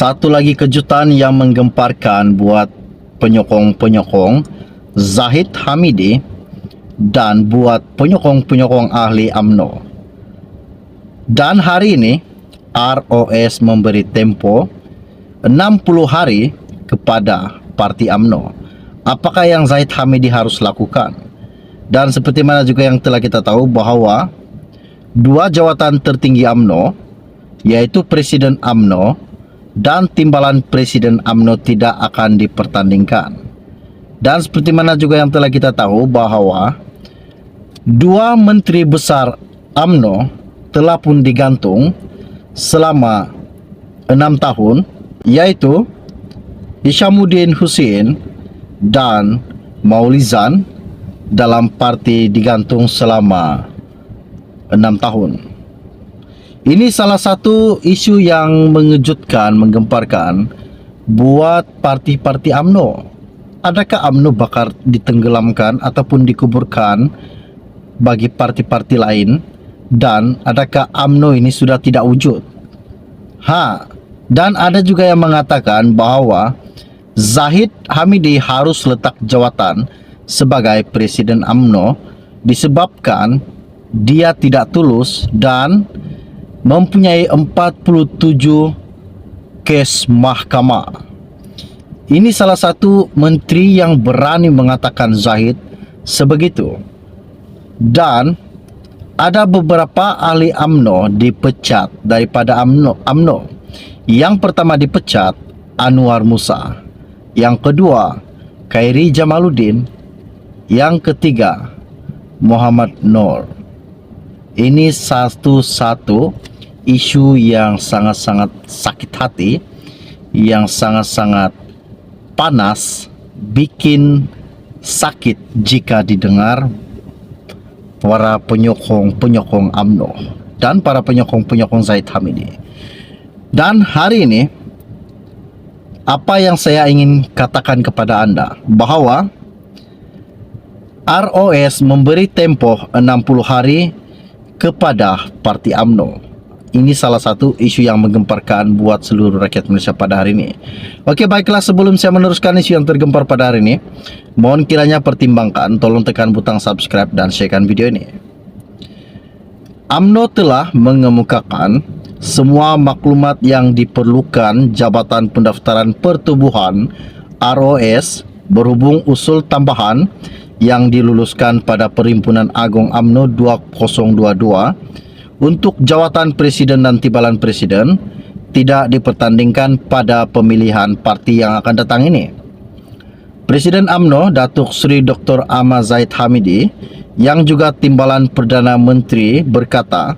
Satu lagi kejutan yang menggemparkan buat penyokong-penyokong Zahid Hamidi dan buat penyokong-penyokong ahli UMNO. Dan hari ini ROS memberi tempo 60 hari kepada parti UMNO. Apakah yang Zahid Hamidi harus lakukan? Dan seperti mana juga yang telah kita tahu bahawa dua jawatan tertinggi UMNO, yaitu Presiden UMNO dan Timbalan Presiden UMNO tidak akan dipertandingkan. Dan seperti mana juga yang telah kita tahu bahawa dua menteri besar UMNO telah pun digantung selama 6 tahun, yaitu Hishamuddin Hussein dan Maulizan dalam parti digantung selama 6 tahun. Ini salah satu isu yang mengejutkan, menggemparkan buat parti-parti UMNO. Adakah UMNO bakal ditenggelamkan ataupun dikuburkan bagi parti-parti lain? Dan adakah UMNO ini sudah tidak wujud? Dan ada juga yang mengatakan bahawa Zahid Hamidi harus letak jawatan sebagai Presiden UMNO disebabkan dia tidak tulus dan mempunyai 47 kes mahkamah. Ini salah satu menteri yang berani mengatakan Zahid sebegitu. Dan ada beberapa ahli UMNO dipecat daripada UMNO. Yang pertama dipecat Anwar Musa, yang kedua Khairi Jamaluddin, yang ketiga Muhammad Nur. Ini satu isu yang sangat-sangat sakit hati, yang sangat-sangat panas, bikin sakit jika didengar para penyokong-penyokong UMNO dan para penyokong-penyokong Zahid Hamidi. Dan hari ini apa yang saya ingin katakan kepada anda bahawa ROS memberi tempoh 60 hari kepada parti UMNO. Ini salah satu isu yang menggemparkan buat seluruh rakyat Malaysia pada hari ini. Okey, baiklah, sebelum saya meneruskan isu yang tergempar pada hari ini, mohon kiranya pertimbangkan, tolong tekan butang subscribe dan sharekan video ini. UMNO telah mengemukakan semua maklumat yang diperlukan Jabatan Pendaftaran Pertubuhan ROS berhubung usul tambahan yang diluluskan pada Perhimpunan Agung UMNO 2022 untuk jawatan Presiden dan Timbalan Presiden tidak dipertandingkan pada pemilihan parti yang akan datang ini. Presiden UMNO Datuk Seri Dr. Ahmad Zahid Hamidi yang juga Timbalan Perdana Menteri berkata,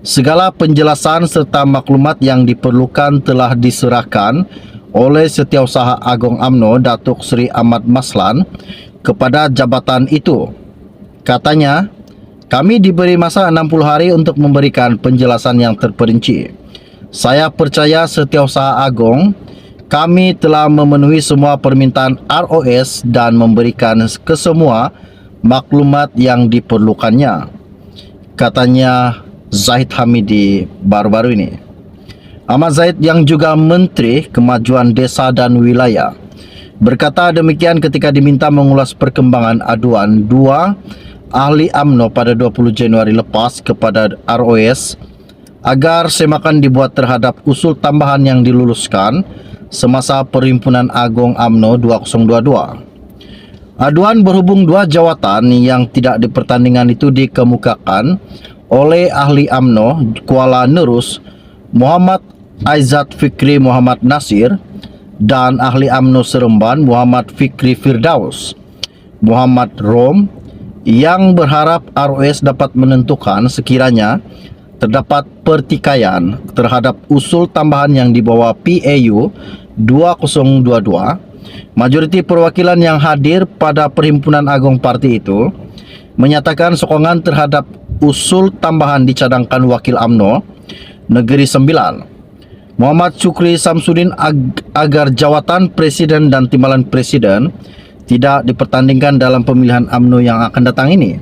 segala penjelasan serta maklumat yang diperlukan telah diserahkan oleh Setiausaha Agung UMNO Datuk Seri Ahmad Maslan kepada jabatan itu. Katanya, kami diberi masa 60 hari untuk memberikan penjelasan yang terperinci. Saya percaya Setiausaha Agung kami telah memenuhi semua permintaan ROS dan memberikan kesemua maklumat yang diperlukannya, katanya Zahid Hamidi baru-baru ini. Ahmad Zahid yang juga Menteri Kemajuan Desa dan Wilayah berkata demikian ketika diminta mengulas perkembangan aduan dua ahli UMNO pada 20 Januari lepas kepada ROS agar semakan dibuat terhadap usul tambahan yang diluluskan semasa Perhimpunan Agung UMNO 2022. Aduan berhubung dua jawatan yang tidak dipertandingkan itu dikemukakan oleh ahli UMNO Kuala Nerus Muhammad Aizat Fikri Muhammad Nasir dan ahli UMNO Seremban Muhammad Fikri Firdaus Muhammad Rom, yang berharap ROS dapat menentukan sekiranya terdapat pertikaian terhadap usul tambahan yang dibawa PAU 2022. Majoriti perwakilan yang hadir pada Perhimpunan Agung Parti itu menyatakan sokongan terhadap usul tambahan dicadangkan Wakil UMNO Negeri Sembilan Muhammad Syukri Samsudin agar jawatan Presiden dan Timbalan Presiden tidak dipertandingkan dalam pemilihan UMNO yang akan datang ini.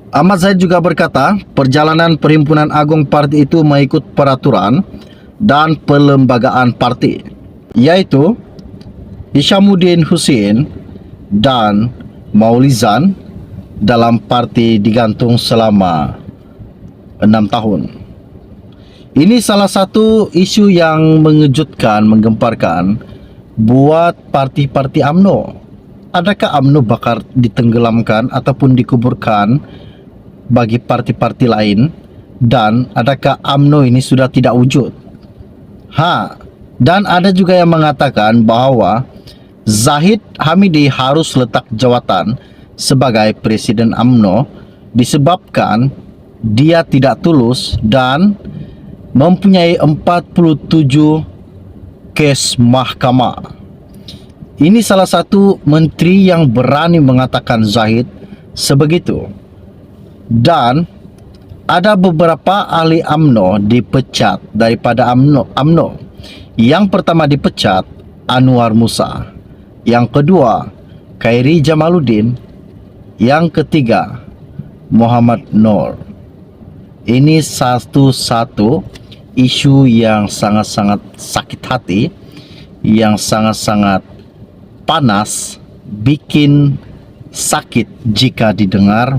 Ahmad Zahid juga berkata, perjalanan Perhimpunan Agung Parti itu mengikut peraturan dan perlembagaan parti, yaitu Hishamuddin Hussein dan Maulizan dalam parti digantung selama 6 tahun. Ini salah satu isu yang mengejutkan, menggemparkan buat parti-parti UMNO. Adakah UMNO bakal ditenggelamkan ataupun dikuburkan bagi parti-parti lain? Dan adakah UMNO ini sudah tidak wujud? Dan ada juga yang mengatakan bahwa Zahid Hamidi harus letak jawatan sebagai Presiden UMNO disebabkan dia tidak tulus dan mempunyai 47 kes mahkamah. Ini salah satu menteri yang berani mengatakan Zahid sebegitu. Dan ada beberapa ahli UMNO dipecat daripada UMNO. Yang pertama dipecat Anwar Musa, yang kedua Khairi Jamaluddin, yang ketiga Muhammad Nur. Ini satu isu yang sangat-sangat sakit hati, yang sangat-sangat panas, bikin sakit jika didengar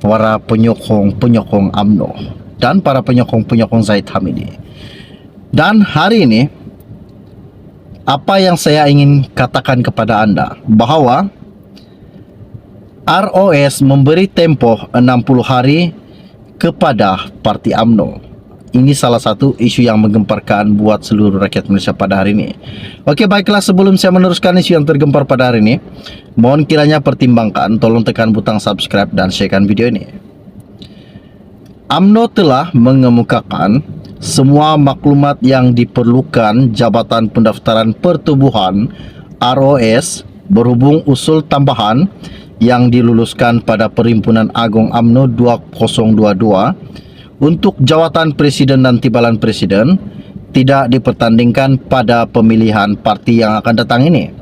para penyokong UMNO dan para penyokong Zahid Hamidi. Dan hari ini apa yang saya ingin katakan kepada anda, bahwa ROS memberi tempoh 60 hari kepada parti UMNO. Ini salah satu isu yang menggemparkan buat seluruh rakyat Malaysia pada hari ini. Oke, baiklah, sebelum saya meneruskan isu yang tergempar pada hari ini, mohon kiranya pertimbangkan, tolong tekan butang subscribe dan sharekan video ini. UMNO telah mengemukakan semua maklumat yang diperlukan Jabatan Pendaftaran Pertubuhan ROS berhubung usul tambahan yang diluluskan pada Perhimpunan Agung UMNO 2022 untuk jawatan Presiden dan Timbalan Presiden tidak dipertandingkan pada pemilihan parti yang akan datang ini.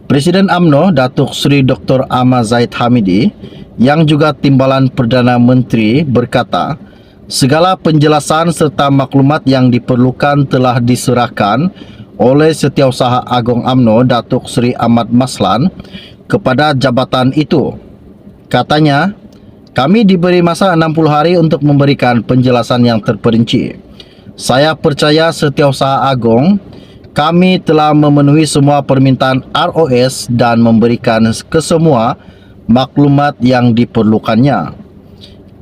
Presiden UMNO Datuk Seri Dr. Ahmad Zahid Hamidi yang juga Timbalan Perdana Menteri berkata, segala penjelasan serta maklumat yang diperlukan telah diserahkan oleh Setiausaha Agung UMNO Datuk Seri Ahmad Maslan kepada jabatan itu. Katanya, kami diberi masa 60 hari untuk memberikan penjelasan yang terperinci. Saya percaya Setiausaha Agung kami telah memenuhi semua permintaan ROS dan memberikan kesemua maklumat yang diperlukannya,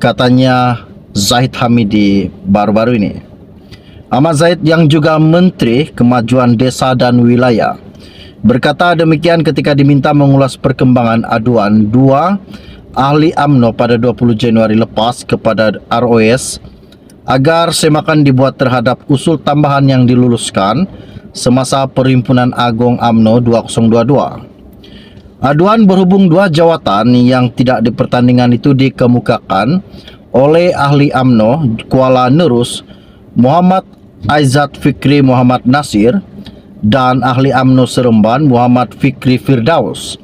katanya Zahid Hamidi baru-baru ini. Ahmad Zahid yang juga Menteri Kemajuan Desa dan Wilayah berkata demikian ketika diminta mengulas perkembangan aduan dua ahli UMNO pada 20 Januari lepas kepada ROS agar semakan dibuat terhadap usul tambahan yang diluluskan semasa Perhimpunan Agung UMNO 2022. Aduan berhubung dua jawatan yang tidak dipertandingan itu dikemukakan oleh ahli UMNO Kuala Nerus Muhammad Aizat Fikri Muhammad Nasir dan ahli UMNO Seremban Muhammad Fikri Firdaus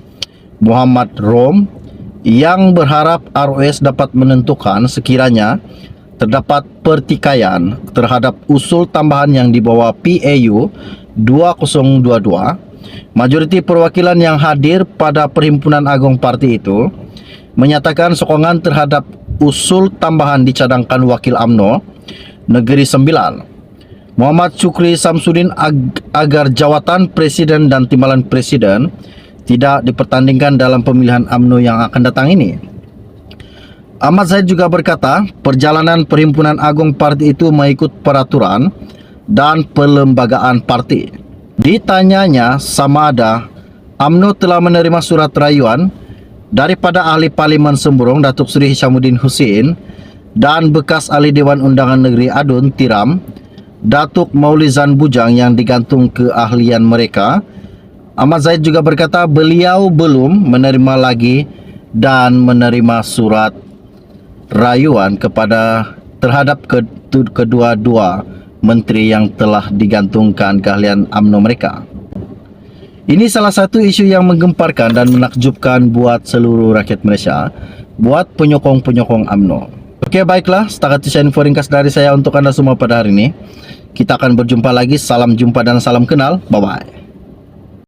Muhammad Rom, yang berharap ROS dapat menentukan sekiranya terdapat pertikaian terhadap usul tambahan yang dibawa PAU 2022. Majoriti perwakilan yang hadir pada Perhimpunan Agung Parti itu menyatakan sokongan terhadap usul tambahan dicadangkan Wakil UMNO Negeri Sembilan Muhammad Syukri Samsudin agar jawatan Presiden dan Timbalan Presiden tidak dipertandingkan dalam pemilihan UMNO yang akan datang ini. Ahmad Zahid juga berkata, perjalanan Perhimpunan Agung Parti itu mengikut peraturan dan perlembagaan parti. Ditanyanya sama ada UMNO telah menerima surat rayuan daripada ahli Parlimen Semburong Datuk Seri Hishamuddin Hussein dan bekas ahli Dewan Undangan Negeri Adun Tiram Datuk Maulizan Bujang yang digantung keahlian mereka. Ahmad Zahid juga berkata beliau belum menerima lagi dan menerima surat rayuan terhadap kedua-dua menteri yang telah digantungkan keahlian UMNO mereka. Ini salah satu isu yang menggemparkan dan menakjubkan buat seluruh rakyat Malaysia, buat penyokong-penyokong UMNO. Oke, baiklah, setakat itu info ringkas dari saya untuk Anda semua pada hari ini. Kita akan berjumpa lagi. Salam jumpa dan salam kenal. Bye-bye.